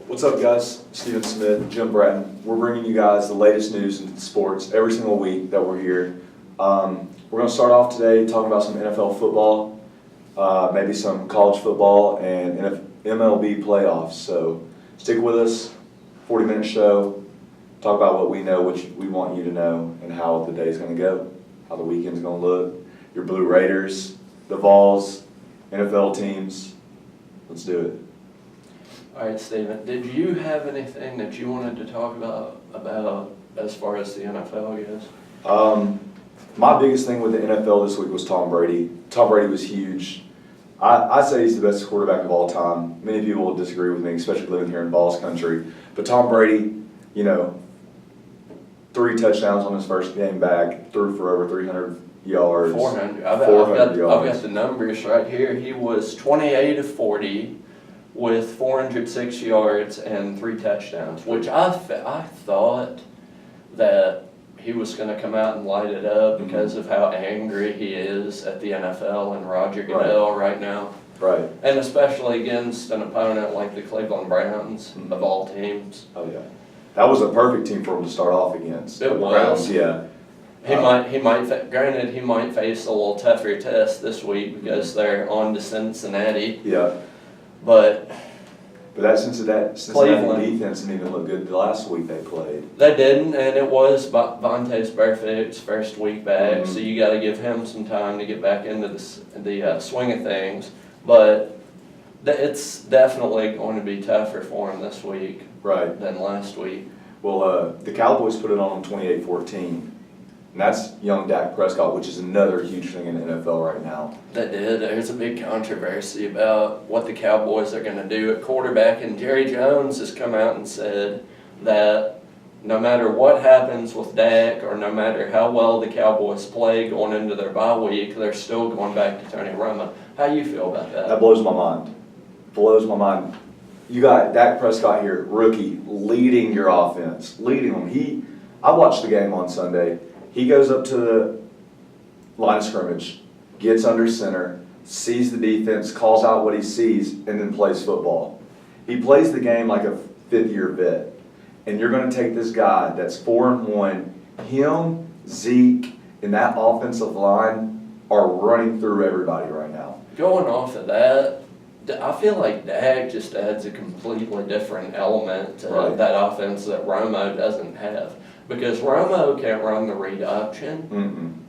What's up, guys? Steven Smith, Jim Bratton. We're bringing you guys the latest news in sports every single week that we're here. We're going to start off today talking about some NFL football, maybe some college football, and MLB playoffs. So stick with us, 40-minute show, talk about what we know, which we want you to know, and how the day's going to go, how the weekend's going to look, your Blue Raiders, the Vols, NFL teams. Let's do it. All right, Steven, did you have anything that you wanted to talk about as far as the NFL goes? My biggest thing with the NFL this week was Tom Brady. Tom Brady was huge. I say he's the best quarterback of all time. Many people will disagree with me, especially living here in Vols country. But Tom Brady, 3 touchdowns on his first game back, threw for over 300 yards. 400. 400 yards. I've got the numbers right here. He was 28 of 40 with 406 yards and 3 touchdowns, which I thought that he was going to come out and light it up because of how angry he is at the NFL and Roger Goodell right now. Right. And especially against an opponent like the Cleveland Browns, of all teams. Oh, yeah. That was a perfect team for him to start off against. It the was. Browns, yeah. Granted, he might face a little tougher test this week because they're on to Cincinnati. Yeah. But that Cincinnati defense didn't even look good the last week they played. They didn't, and it was Vontaze Burfict's first week back, so you got to give him some time to get back into the swing of things. But it's definitely going to be tougher for him this week than last week. Well, the Cowboys put it on 28-14. And that's young Dak Prescott, which is another huge thing in the NFL right now. They did. There's a big controversy about what the Cowboys are going to do at quarterback, and Jerry Jones has come out and said that no matter what happens with Dak or no matter how well the Cowboys play going into their bye week, they're still going back to Tony Romo. How do you feel about that? That blows my mind. Blows my mind. You got Dak Prescott here, rookie, leading your offense, leading them. I watched the game on Sunday. He goes up to the line of scrimmage, gets under center, sees the defense, calls out what he sees, and then plays football. He plays the game like a fifth-year vet. And you're going to take this guy that's 4-1, him, Zeke, and that offensive line are running through everybody right now. Going off of that, I feel like Dak just adds a completely different element to that offense that Romo doesn't have. Because Romo can't run the read option.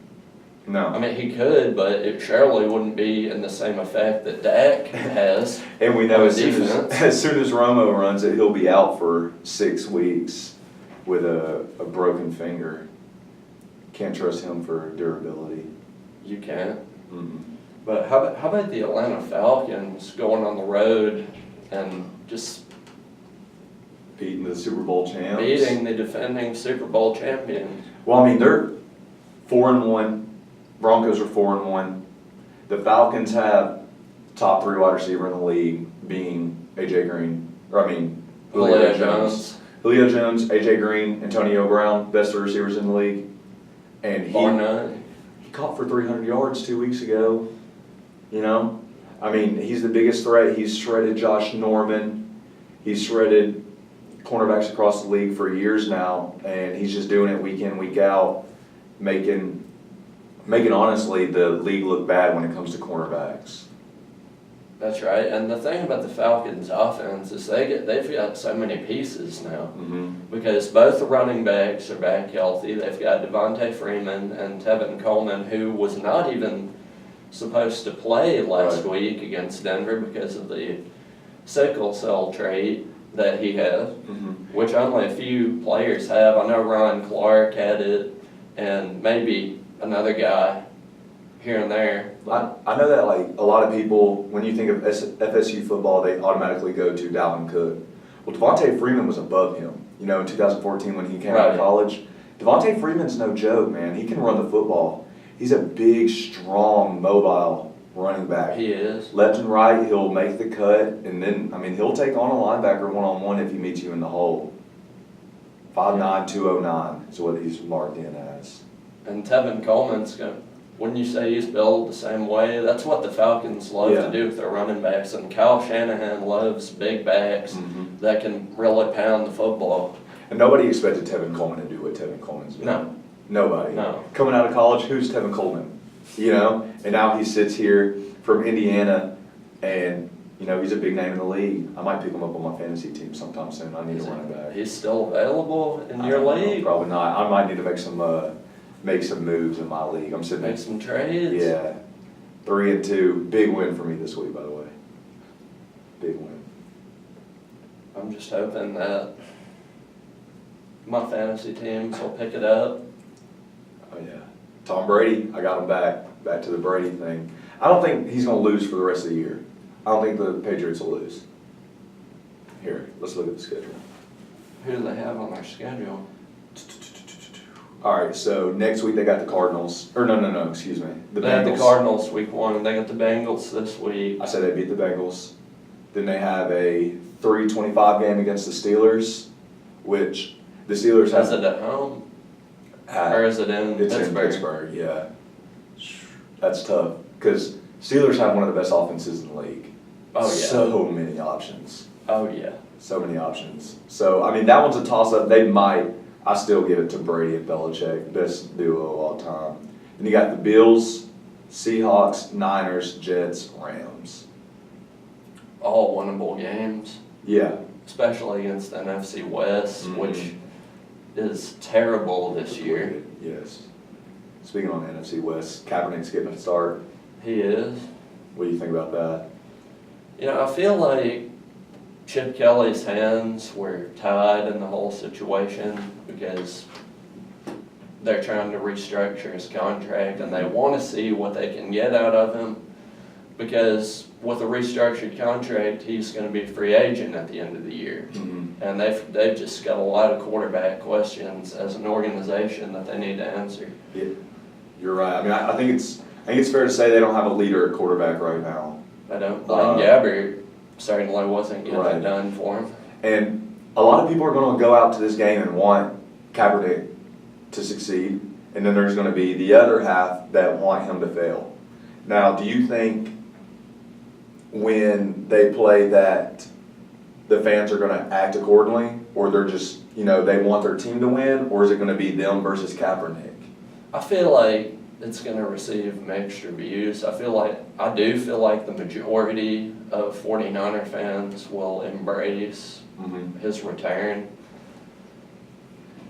No. I mean, he could, but it surely wouldn't be in the same effect that Dak has. And we know as soon as Romo runs it, he'll be out for 6 weeks with a broken finger. Can't trust him for durability. You can't. But how about the Atlanta Falcons going on the road and just beating the Super Bowl champs. Beating the defending Super Bowl champions. Well, I mean, they're 4-1. Broncos are 4-1. The Falcons have top 3 wide receiver in the league, being Julio Jones. Julio Jones, A.J. Green, Antonio Brown, best 3 receivers in the league. And he caught for 300 yards 2 weeks ago. I mean, he's the biggest threat. He's shredded Josh Norman. He's shredded cornerbacks across the league for years now, and he's just doing it week in, week out, making honestly the league look bad when it comes to cornerbacks. That's right, and the thing about the Falcons' offense is they've got so many pieces now because both the running backs are back healthy. They've got Devontae Freeman and Tevin Coleman, who was not even supposed to play last week against Denver because of the sickle cell trait that he has, which only a few players have. I know Ryan Clark had it, and maybe another guy here and there. I know that a lot of people, when you think of FSU football, they automatically go to Dalvin Cook. Well, Devontae Freeman was above him. In 2014 when he came out of college, Devontae Freeman's no joke, man. He can run the football. He's a big, strong, mobile running back. He is. Left and right, he'll make the cut, and then, he'll take on a linebacker one-on-one if he meets you in the hole. 5'9", 209 is what he's marked in as. And Tevin Coleman's going when you say he's built the same way, that's what the Falcons love Yeah. to do with their running backs. And Kyle Shanahan loves big backs Mhm. that can really pound the football. And nobody expected Tevin Coleman to do what Tevin Coleman's doing. No. Nobody. No. Coming out of college, who's Tevin Coleman? You know? And now he sits here from Indiana, and, you know, he's a big name in the league. I might pick him up on my fantasy team sometime soon. I need a running back. He's still available in I your don't know, league? Probably not. I might need to make some moves in my league. I'm sitting Make some trades? Yeah. 3-2. Big win for me this week, by the way. Big win. I'm just hoping that my fantasy teams will pick it up. Oh, yeah. Tom Brady, I got him back. Back to the Brady thing. I don't think he's going to lose for the rest of the year. I don't think the Patriots will lose. Here, let's look at the schedule. Who do they have on their schedule? All right, so next week they got the Cardinals. Or no, excuse me. The They had the Bengals. Cardinals week 1, and they got the Bengals this week. I said they beat the Bengals. Then they have a 3:25 game against the Steelers, which the Steelers Is have. it at home? had- Or is it in It's in Pittsburgh? Pittsburgh, yeah. That's tough, because Steelers have one of the best offenses in the league. Oh, yeah. So many options. Oh, yeah. So many options. So, I mean, that one's a toss-up. I still give it to Brady and Belichick, best duo of all time. Then you got the Bills, Seahawks, Niners, Jets, Rams. All winnable games, Yeah. especially against the NFC West, Mhm. which is terrible this year. Yes. Speaking on the NFC West, Kaepernick's getting a start. He is. What do you think about that? You know, I feel like Chip Kelly's hands were tied in the whole situation because they're trying to restructure his contract and they want to see what they can get out of him, because with a restructured contract, he's going to be a free agent at the end of the year. And they've just got a lot of quarterback questions as an organization that they need to answer. Yeah, you're right. I mean, I think it's fair to say they don't have a leader at quarterback right now. I don't. Blaine Gabbert certainly wasn't getting Right. that done for him. And a lot of people are going to go out to this game and want Kaepernick to succeed, and then there's going to be the other half that want him to fail. Now, do you think when they play that the fans are going to act accordingly, or they're just, they want their team to win, or is it going to be them versus Kaepernick? I feel like it's going to receive mixed reviews. I do feel like the majority of 49er fans will embrace his return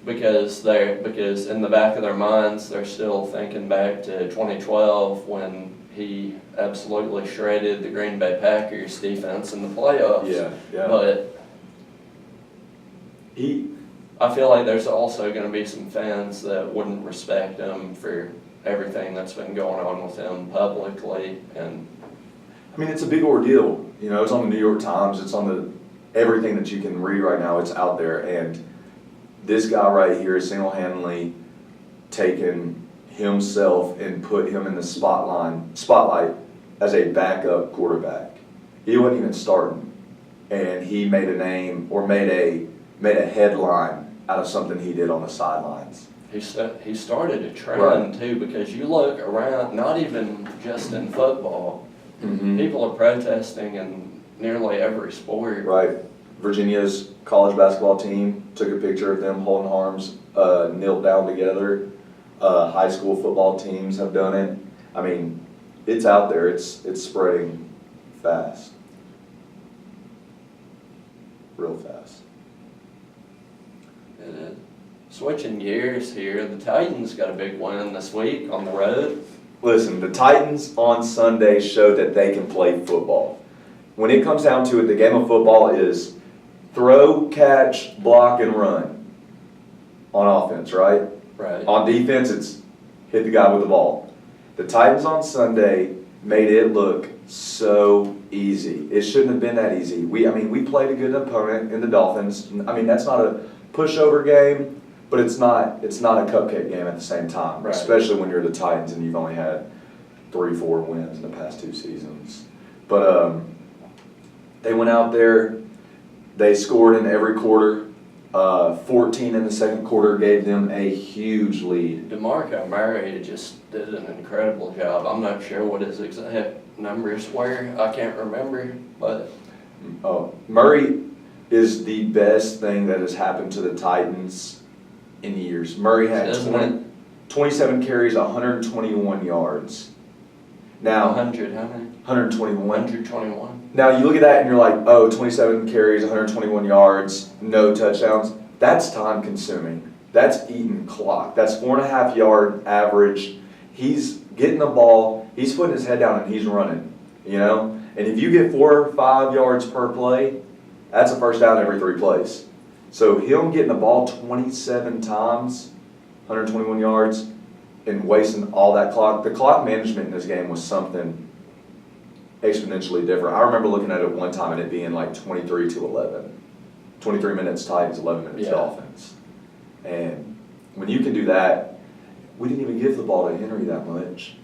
because in the back of their minds they're still thinking back to 2012 when he absolutely shredded the Green Bay Packers defense in the playoffs. Yeah. But I feel like there's also going to be some fans that wouldn't respect him for everything that's been going on with him publicly. And I mean, it's a big ordeal. It's on the New York Times. It's on everything that you can read right now. It's out there, and this guy right here is single-handedly taken himself and put him in the spotlight as a backup quarterback. He wasn't even starting, and he made a name or made a headline out of something he did on the sidelines. he started a trend Right. too, because you look around, not even just in football, Mm-hmm. people are protesting in nearly every sport. Right. Virginia's college basketball team took a picture of them holding arms, knelt down together. High school football teams have done it. I mean, it's out there. It's spreading fast. Real fast. It is. Switching gears here, the Titans got a big win this week on the road. Listen, the Titans on Sunday showed that they can play football. When it comes down to it, the game of football is throw, catch, block, and run on offense, right? Right. On defense, it's hit the guy with the ball. The Titans on Sunday made it look so easy. It shouldn't have been that easy. We played a good opponent in the Dolphins. That's not a pushover game, but it's not a cupcake game at the same time, Right. especially when you're the Titans and you've only had 3-4 wins in the past 2 seasons. But they went out there, they scored in every quarter. 14 in the second quarter gave them a huge lead. DeMarco Murray just did an incredible job. I'm not sure what his exact numbers were. I can't remember, but Murray is the best thing that has happened to the Titans in years. Murray had Isn't it? 27 carries, 121 yards. Now, 100, how many? 121. 121. Now, you look at that and you're like, oh, 27 carries, 121 yards, no touchdowns. That's time consuming. That's eating clock. That's 4.5 yard average. He's getting the ball, he's putting his head down and he's running, you know? And if you get 4 or 5 yards per play, that's a first down every 3 plays. So him getting the ball 27 times, 121 yards, and wasting all that clock. The clock management in this game was something exponentially different. I remember looking at it one time and it being like 23-11. 23 minutes Titans, 11 minutes Dolphins. And when you can do that, we didn't even give the ball to Henry that much.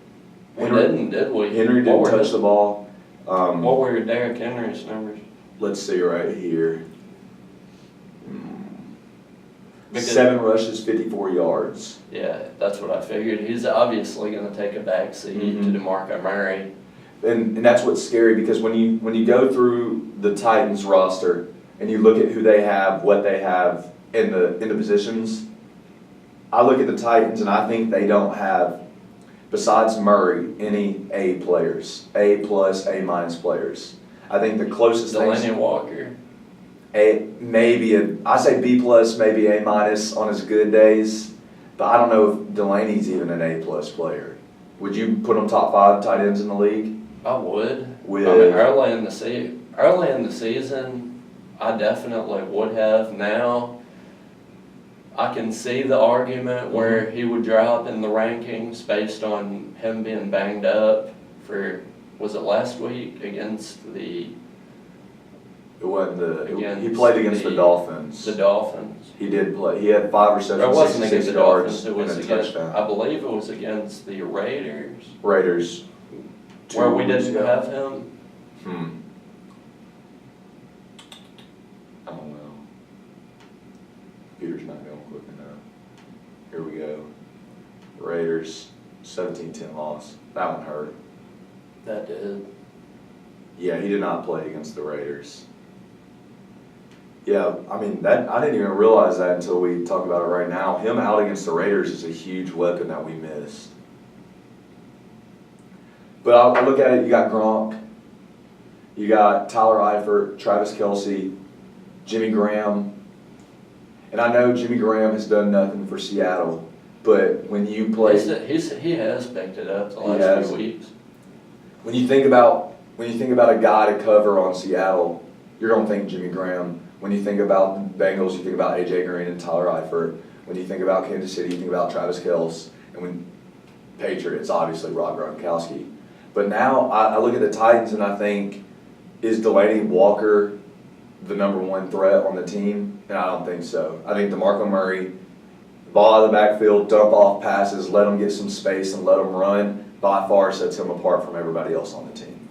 We didn't, did we? Henry didn't touch the ball. What were Derrick Henry's numbers? Let's see right here. Because- 7 rushes, 54 yards. Yeah, that's what I figured. He's obviously going to take a backseat to DeMarco Murray. And that's what's scary, because when you go through the Titans roster and you look at who they have, what they have in the positions, I look at the Titans and I think they don't have, besides Murray, any A players, A+, A- players. I think the closest Delaney Walker. I say B+, maybe A- on his good days, but I don't know if Delaney's even an A+ player. Would you put him top 5 tight ends in the league? I would. With, I mean, early in the season, I definitely would have. Now, I can see the argument where he would drop in the rankings based on him being banged up for, was it last week against the It wasn't Against he played against the Dolphins. The Dolphins. He did play. He had 5 It receptions, wasn't 66 against the yards, Dolphins, it and was a against, touchdown. I believe it was against the Raiders, Raiders. where we 2 weeks didn't ago. have him. I don't know. Computer's not going quick enough. Here we go. Raiders, 17-10 loss. That one hurt. That did. Yeah, he did not play against the Raiders. Yeah, I mean, I didn't even realize that until we talk about it right now. Him out against the Raiders is a huge weapon that we missed. But I look at it, you got Gronk, you got Tyler Eifert, Travis Kelce, Jimmy Graham. And I know Jimmy Graham has done nothing for Seattle, but when you play... He has picked it up the last few weeks. When you think about a guy to cover on Seattle, you're going to think Jimmy Graham. When you think about the Bengals, you think about A.J. Green and Tyler Eifert. When you think about Kansas City, you think about Travis Kelce. And when Patriots, obviously Rob Gronkowski. But now I look at the Titans and I think, is Delaney Walker the number 1 threat on the team? And I don't think so. I think DeMarco Murray, ball out of the backfield, dump off passes, let him get some space and let him run, by far sets him apart from everybody else on the team.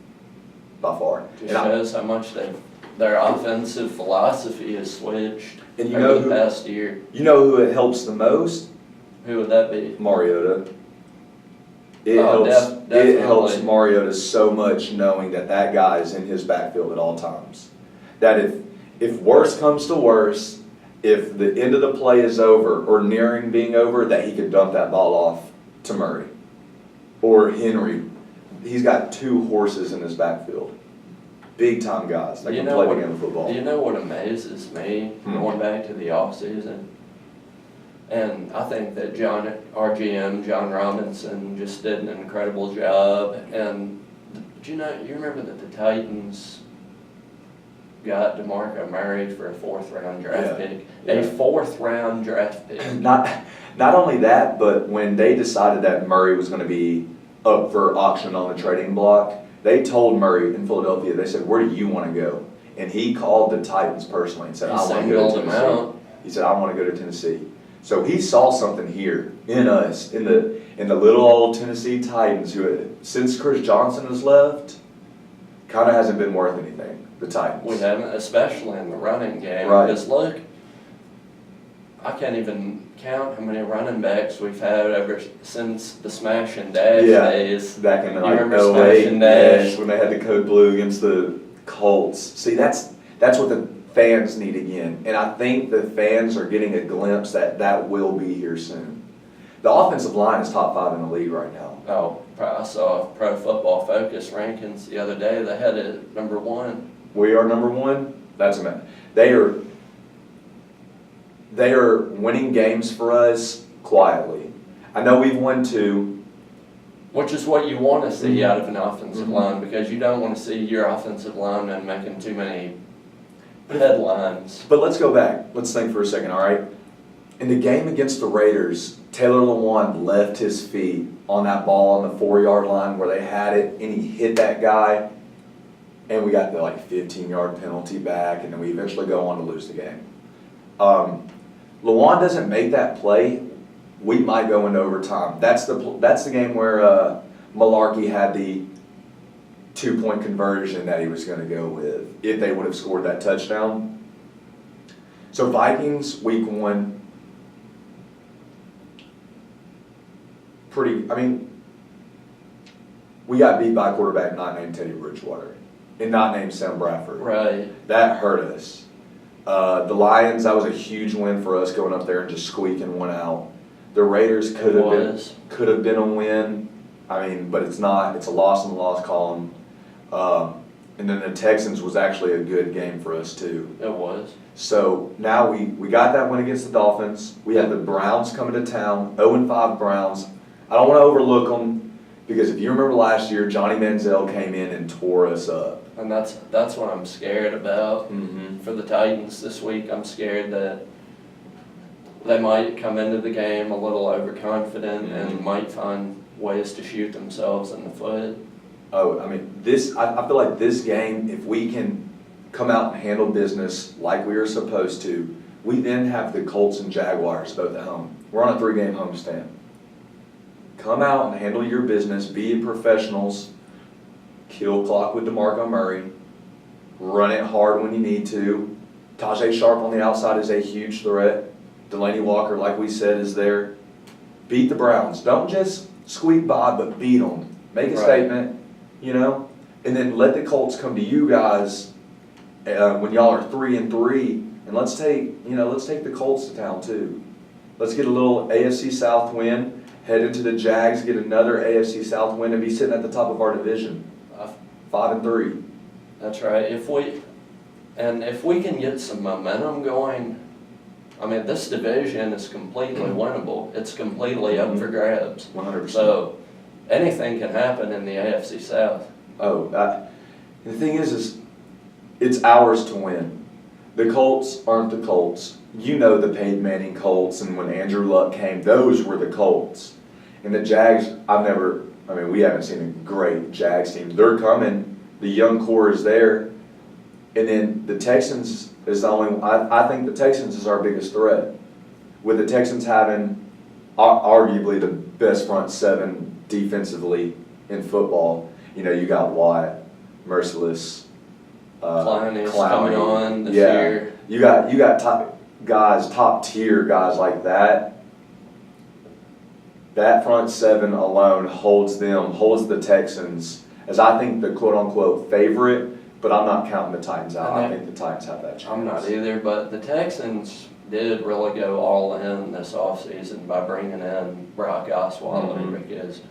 By far. Just shows how much their offensive philosophy has switched and over the past year. You know who it helps the most? Who would that be? Mariota. It helps Mariota so much knowing that guy is in his backfield at all times. That if worse comes to worse, if the end of the play is over or nearing being over, that he could dump that ball off to Murray or Henry. He's got 2 horses in his backfield. Big time guys that can play the game of football. Do you know what amazes me going back to the offseason? And I think that our GM, John Robinson, just did an incredible job. And you remember that the Titans got DeMarco Murray for a 4th-round draft pick? Yeah. A 4th-round draft pick. Not only that, but when they decided that Murray was going to be up for auction on the trading block, they told Murray in Philadelphia, they said, "Where do you want to go?" And he called the Titans personally and said, "I want to go to Tennessee." He said, "I want to go to Tennessee." So he saw something here in us, in the little old Tennessee Titans, who since Chris Johnson has left, kind of hasn't been worth anything. The Titans. We haven't, especially in the running game. Right. Because look, I can't even count how many running backs we've had ever since the Smash and Dash Yeah. days. Back in You like remember 08, Smash and Dash? yes, when they had the code blue against the Colts. See, that's what the fans need again. And I think the fans are getting a glimpse that will be here soon. The offensive line is top 5 in the league right now. Oh, I saw Pro Football Focus rankings the other day. They had it at number 1. We are number 1. That's a man. They are winning games for us quietly. I know we've won 2. Which is what you want to see Mhm. out of an offensive Mhm. line, because you don't want to see your offensive lineman making too many headlines. But let's go back. Let's think for a second, all right? In the game against the Raiders, Taylor Lewan left his feet on that ball on the 4-yard line where they had it, and he hit that guy, and we got the 15-yard penalty back, and then we eventually go on to lose the game. Lewan doesn't make that play, we might go into overtime. That's the game where Malarkey had the 2-point conversion that he was going to go with if they would have scored that touchdown. So Vikings week 1, we got beat by a quarterback not named Teddy Bridgewater and not named Sam Bradford. Right. That hurt us. The Lions, that was a huge win for us going up there and just squeaking one out. The Raiders could have been a win. But it's not. It's a loss in the loss column. And then the Texans was actually a good game for us too. It was. So now we got that win against the Dolphins. We have the Browns coming to town, 0-5 Browns. I don't want to overlook them because if you remember last year, Johnny Manziel came in and tore us up. And that's what I'm scared about for the Titans this week. I'm scared that they might come into the game a little overconfident and might find ways to shoot themselves in the foot. Oh, I feel like this game, if we can come out and handle business like we are supposed to, we then have the Colts and Jaguars both at home. We're on a 3-game homestand. Come out and handle your business, be professionals, kill clock with DeMarco Murray, run it hard when you need to. Tajay Sharp on the outside is a huge threat. Delaney Walker, like we said, is there. Beat the Browns. Don't just squeak by, but beat them. Make a statement, and then let the Colts come to you guys when y'all are 3-3, and let's take the Colts to town too. Let's get a little AFC South win. Head into the Jags, get another AFC South win, and be sitting at the top of our division, 5-3. That's right. If we can get some momentum going, this division is completely winnable. It's completely up for grabs. 100%. So anything can happen in the AFC South. The thing is it's ours to win. The Colts aren't the Colts. The Peyton Manning Colts, and when Andrew Luck came, those were the Colts. And the Jags, we haven't seen a great Jags team. They're coming. The young core is there. And then the Texans is the only one. I think the Texans is our biggest threat. With the Texans having arguably the best front 7 defensively in football. You got Watt, Merciless, Clowney's coming on this year. You got top tier guys like that. That front 7 alone holds the Texans as I think the quote unquote favorite, but I'm not counting the Titans out. I think the Titans have that chance. I'm not either, but the Texans did really go all in this offseason by bringing in Brock Osweiler because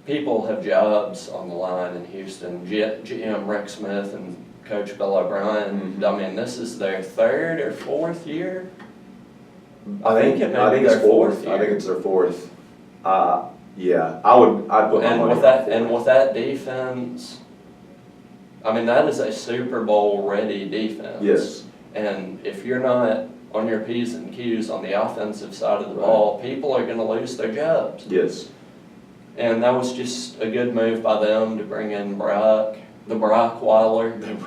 people have jobs on the line in Houston. GM Rick Smith and Coach Bill O'Brien, this is their 3rd or 4th year? I think it may be their 4th year. I think it's their 4th. I'd put my money on 4th. And with that defense, that is a Super Bowl ready defense. Yes. And if you're not on your P's and Q's on the offensive side of the ball, people are going to lose their jobs. Yes. And that was just a good move by them to bring in the Brockweiler.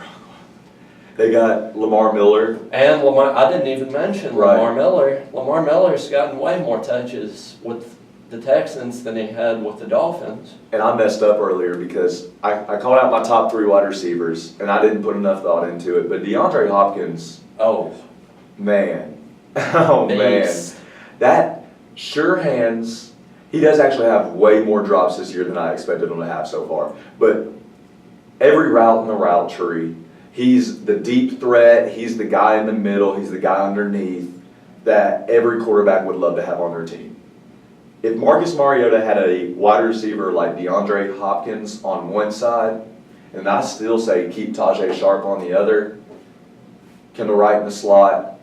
They got Lamar Miller. And I didn't even mention Lamar Miller. Lamar Miller's gotten way more touches with the Texans than he had with the Dolphins. And I messed up earlier because I called out my top 3 wide receivers, and I didn't put enough thought into it. But DeAndre Hopkins, man, Oh, man. beast. That sure hands, he does actually have way more drops this year than I expected him to have so far. But every route in the route tree, he's the deep threat, he's the guy in the middle, he's the guy underneath that every quarterback would love to have on their team. If Marcus Mariota had a wide receiver like DeAndre Hopkins on one side, and I still say keep Tajay Sharp on the other, Kendall Wright in the slot,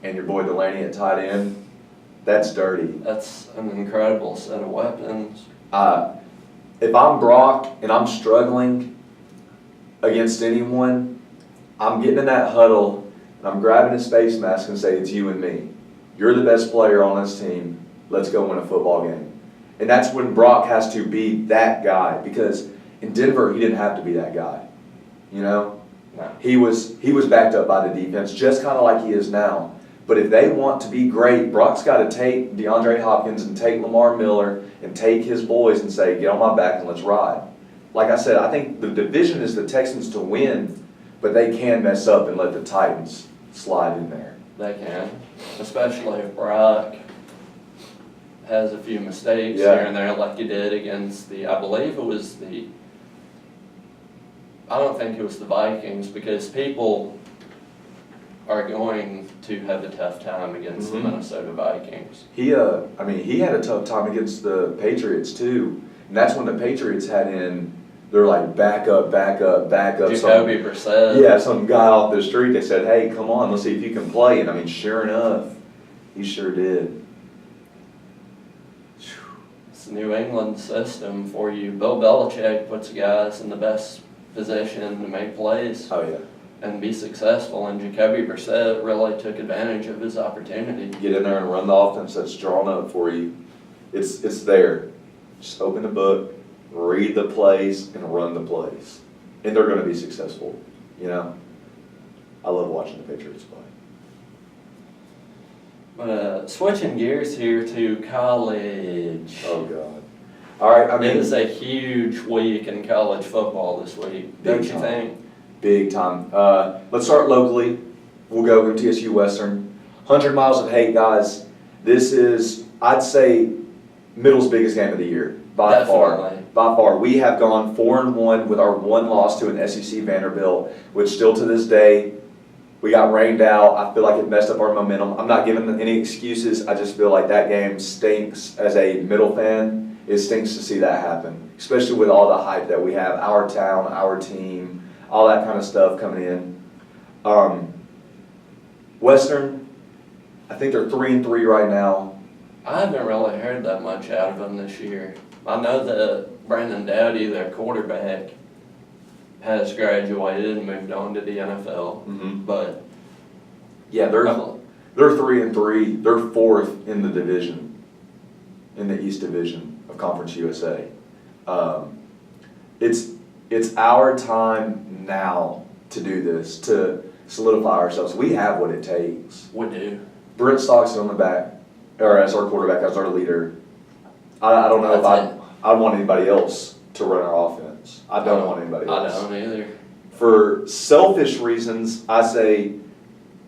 and your boy Delaney at tight end, that's dirty. That's an incredible set of weapons. If I'm Brock and I'm struggling against anyone, I'm getting in that huddle and I'm grabbing his face mask and saying, it's you and me. You're the best player on this team. Let's go win a football game. And that's when Brock has to be that guy, because in Denver, he didn't have to be that guy. You know? No. He was backed up by the defense, just kind of like he is now. But if they want to be great, Brock's got to take DeAndre Hopkins and take Lamar Miller and take his boys and say, get on my back and let's ride. Like I said, I think the division is the Texans to win, but they can mess up and let the Titans slide in there. They can, especially if Brock has a few mistakes Yeah. here and there, like he did against I believe it was I don't think it was the Vikings, because people are going to have a tough time against the Minnesota Vikings. He had a tough time against the Patriots too, and that's when the Patriots had in. They're like back up. Jacoby Brissett. Yeah, some guy off the street. They said, "Hey, come on, let's see if you can play." And I mean, sure enough, he sure did. It's the New England system for you. Bill Belichick puts guys in the best position to make plays Oh yeah. and be successful, and Jacoby Brissett really took advantage of his opportunity. Get in there and run the offense that's drawn up for you. It's there. Just open the book, read the plays, and run the plays. And they're going to be successful, you know? I love watching the Patriots play. But switching gears here to college. Oh, God. All right, I It mean, is a huge week in college football this week, Big don't you time. think? big time. Let's start locally. We'll go MTSU Western. 100 miles of hate, guys. This is, I'd say, Middle's biggest game of the year. By far. Definitely. By far. We have gone 4-1 with our one loss to an SEC Vanderbilt, which still to this day, we got rained out. I feel like it messed up our momentum. I'm not giving them any excuses. I just feel like that game stinks as a Middle fan. It stinks to see that happen, especially with all the hype that we have, our town, our team, all that kind of stuff coming in. Western, I think they're 3-3 right now. I haven't really heard that much out of them this year. I know that Brandon Dowdy, their quarterback, has graduated and moved on to the NFL, but Yeah, they're 3-3. They're fourth in the division, in the East Division of Conference USA. It's our time now to do this, to solidify ourselves. We have what it takes. we do. Brent Stockton on the back, or as our quarterback, as our leader. I don't know That's if I want anybody else to run our offense. I don't want anybody else. I don't either. For selfish reasons, I say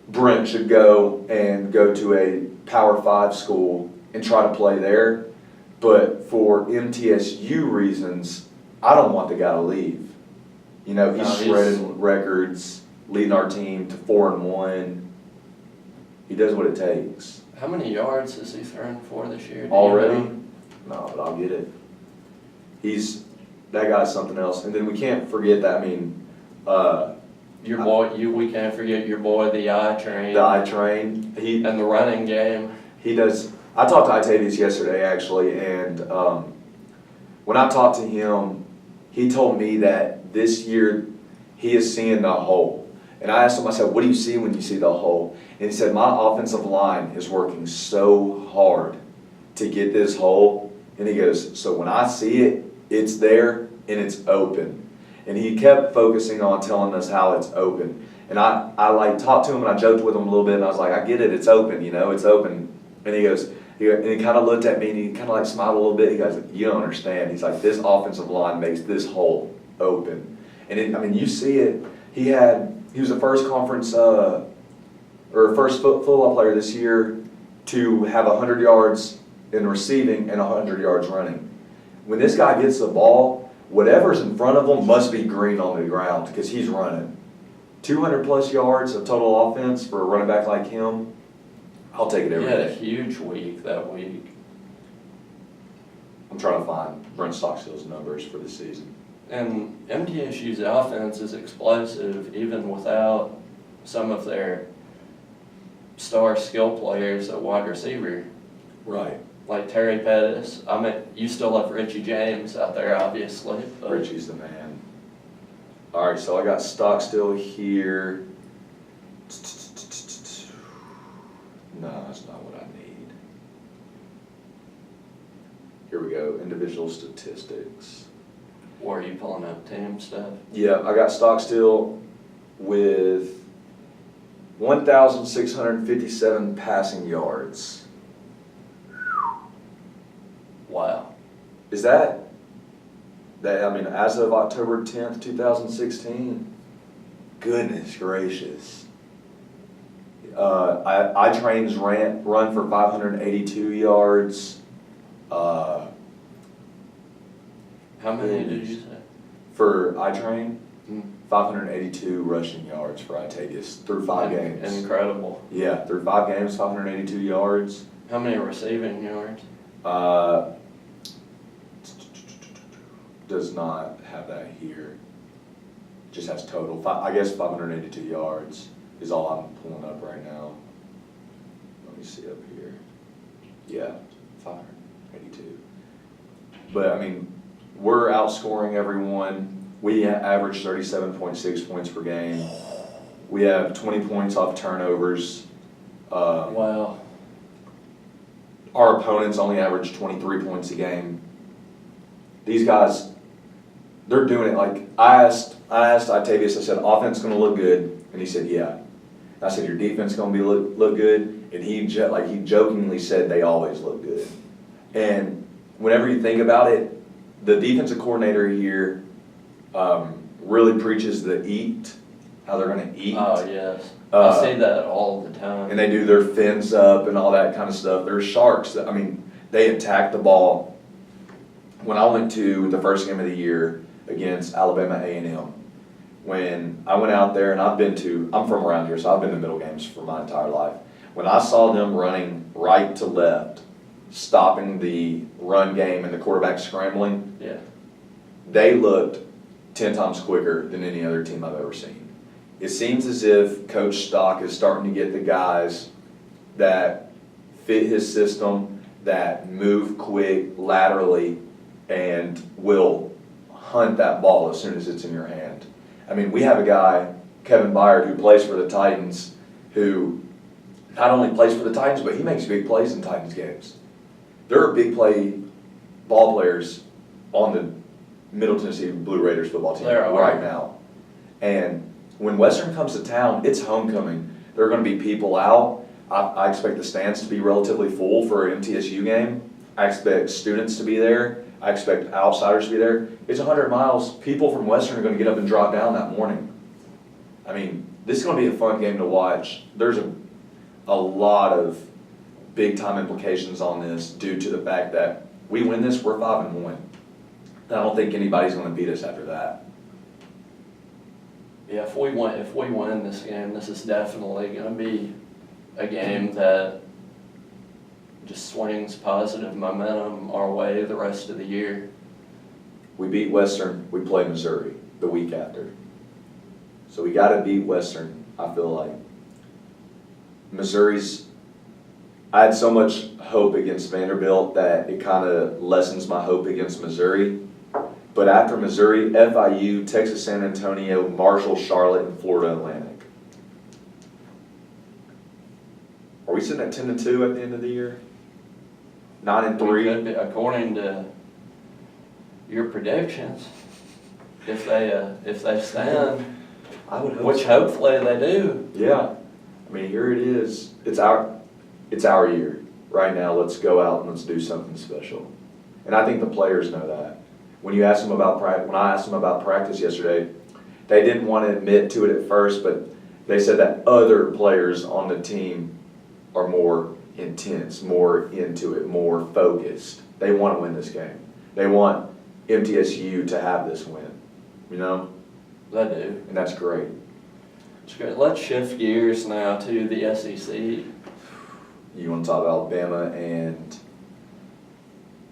Brent should go to a Power 5 school and try to play there. But for MTSU reasons, I don't want the guy to leave. You know, he's shredding records, leading our team to 4-1. He does what it takes. How many yards has he thrown for this year? Do you Already? know? No, but I'll get it. That guy's something else. And then we can't forget that, Your boy, we can't forget your boy, the I-Train. the I Train. And the running game. He does. I talked to Itavius yesterday, actually, and when I talked to him, he told me that this year he is seeing the hole. And I asked him, I said, what do you see when you see the hole? And he said, my offensive line is working so hard to get this hole. And he goes, so when I see it, it's there and it's open. And he kept focusing on telling us how it's open. And I like talked to him and I joked with him a little bit and I was like, I get it, it's open, you know, it's open. And he goes, and he kind of looked at me and he kind of like smiled a little bit. He goes, you don't understand. He's like, this offensive line makes this hole open. And you see it. He was the first conference or first football player this year to have 100 yards in receiving and 100 yards running. When this guy gets the ball, whatever's in front of him must be green on the ground because he's running. 200 plus yards of total offense for a running back like him, I'll take it He every had a day. huge week that week. I'm trying to find Brent Stockstill's numbers for the season. And MTSU's offense is explosive even without some of their star skill players at wide receiver. Right. Like Terry Pettis. I mean, you still have Richie James out there, obviously. But Richie's the man. All right, so I got Stockstill here. No, that's not what I need. Here we go, individual statistics. Or are you pulling up team stuff? Yeah, I got Stockstill with 1,657 passing yards. Wow. Is that, I mean, as of October 10th, 2016? Goodness gracious. iTrain's run for 582 yards. How many did you say? For iTrain, Mm. 582 rushing yards for Itavius through 5 games. Incredible. Yeah, through 5 games, 582 yards. How many receiving yards? Does not have that here. Just has total. I guess 582 yards is all I'm pulling up right now. Let me see up here. Yeah, 582. But I mean, we're outscoring everyone. We average 37.6 points per game. We have 20 points off turnovers. Wow. Our opponents only average 23 points a game. These guys, they're doing it like, I asked Itavius, I said, offense gonna look good? And he said, yeah. I said, your defense gonna be look good? And he jokingly said they always look good. And whenever you think about it, the defensive coordinator here really preaches the eat, how they're gonna eat. Oh, yes. I see that all the time. And they do their fins up and all that kind of stuff. They're sharks. I mean, they attack the ball. When I went to the first game of the year against Alabama A&M, when I went out there, and I'm from around here, so I've been to middle games for my entire life. When I saw them running right to left, stopping the run game and the quarterback scrambling, Yeah. they looked 10 times quicker than any other team I've ever seen. It seems as if Coach Stock is starting to get the guys that fit his system, that move quick laterally, and will hunt that ball as soon as it's in your hand. I mean, we have a guy, Kevin Byard, who plays for the Titans, who not only plays for the Titans, but he makes big plays in Titans games. There are big play ball players on the Middle Tennessee Blue Raiders football team There are. right now. And when Western comes to town, it's homecoming. There are going to be people out. I expect the stands to be relatively full for an MTSU game. I expect students to be there. I expect outsiders to be there. It's 100 miles. People from Western are going to get up and drop down that morning. I mean, this is going to be a fun game to watch. There's a lot of big-time implications on this due to the fact that we win this, we're 5-1. I don't think anybody's going to beat us after that. Yeah, if we win this game, this is definitely going to be a game that just swings positive momentum our way the rest of the year. We beat Western, we play Missouri the week after. So we got to beat Western, I feel like. I had so much hope against Vanderbilt that it kind of lessens my hope against Missouri. But after Missouri, FIU, Texas San Antonio, Marshall, Charlotte, and Florida Atlantic. Are we sitting at 10-2 at the end of the year? 9-3? We could be, according to your predictions, if they stand, I would hope which so. hopefully they do. Yeah. I mean, here it is. It's our year. Right now, let's go out and let's do something special. And I think the players know that. When I asked them about practice yesterday, they didn't want to admit to it at first, but They said that other players on the team are more intense, more into it, more focused. They want to win this game. They want MTSU to have this win, you know? They do. And that's great. It's great. Let's shift gears now to the SEC. You want to talk about Alabama and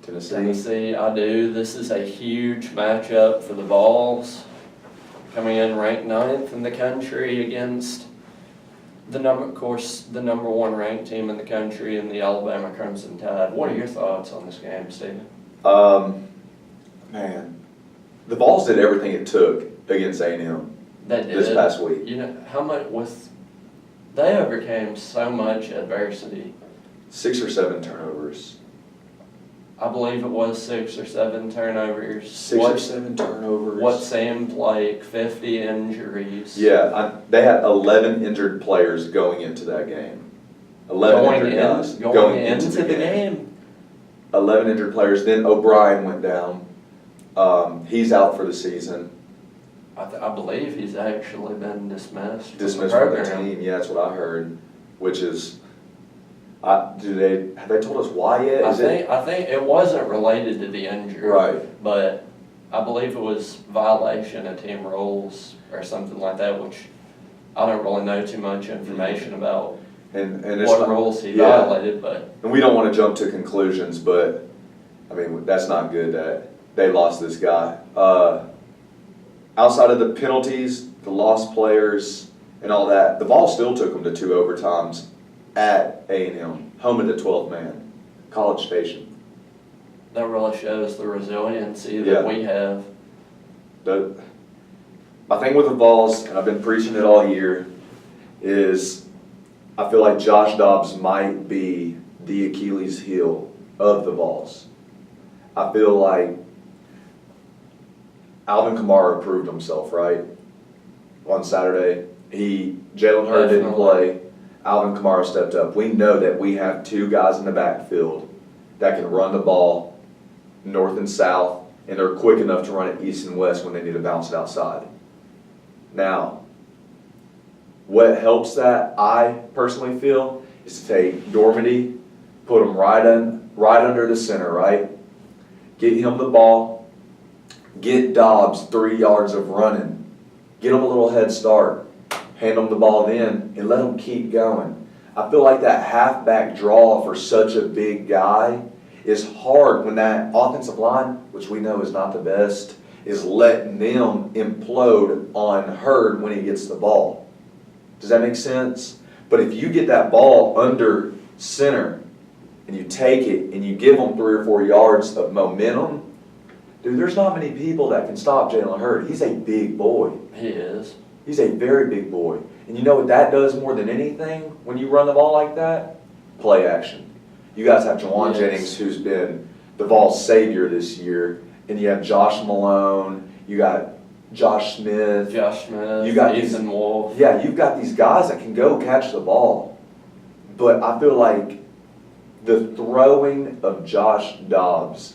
Tennessee? Tennessee, I do. This is a huge matchup for the Vols, coming in ranked 9th in the country against the number one ranked team in the country in the Alabama Crimson Tide. What are your thoughts on this game, Stephen? Man, the Vols did everything it took against A&M They did. this past week. You know how much they overcame so much adversity. 6 or 7 turnovers. I believe it was 6 or 7 turnovers. 6 or 7 turnovers. What seemed like 50 injuries. Yeah, they had 11 injured players going into that game. 11 injured guys going into the game. 11 injured players. Then O'Brien went down. He's out for the season. I believe he's actually been dismissed. Dismissed from from the program. team. Yeah, that's what I heard. Which is, have they told us why yet? I think it wasn't related to the injury. Right. But I believe it was violation of team rules or something like that, which I don't really know too much information about And it's what not, rules he yeah. violated, but And we don't want to jump to conclusions, but I mean that's not good that they lost this guy. Outside of the penalties, the lost players, and all that, the Vols still took them to 2 overtimes at A&M, home of the 12th man, College Station. that really shows the resiliency Yeah. that we have. My thing with the Vols, and I've been preaching it all year, is I feel like Josh Dobbs might be the Achilles heel of the Vols. I feel like Alvin Kamara proved himself, right? On Saturday, Jalen Hurd didn't Definitely. play. Alvin Kamara stepped up. We know that we have 2 guys in the backfield that can run the ball north and south, and they're quick enough to run it east and west when they need to bounce it outside. Now, what helps that, I personally feel, is to take Dormady, put him right under the center, right? Get him the ball, get Dobbs 3 yards of running, get him a little head start, hand him the ball then, and let him keep going. I feel like that halfback draw for such a big guy is hard when that offensive line, which we know is not the best, is letting them implode on Hurd when he gets the ball. Does that make sense? But if you get that ball under center and you take it and you give them 3 or 4 yards of momentum, dude, there's not many people that can stop Jalen Hurd. He's a big boy. He is. He's a very big boy. And you know what that does more than anything when you run the ball like that? Play action. You guys have Jawan Yes. Jennings, who's been the Vols' savior this year, and you have Josh Malone, you got Josh Smith. Josh Smith, You got Ethan Wolf. Yeah, you've got these guys that can go catch the ball. But I feel like the throwing of Josh Dobbs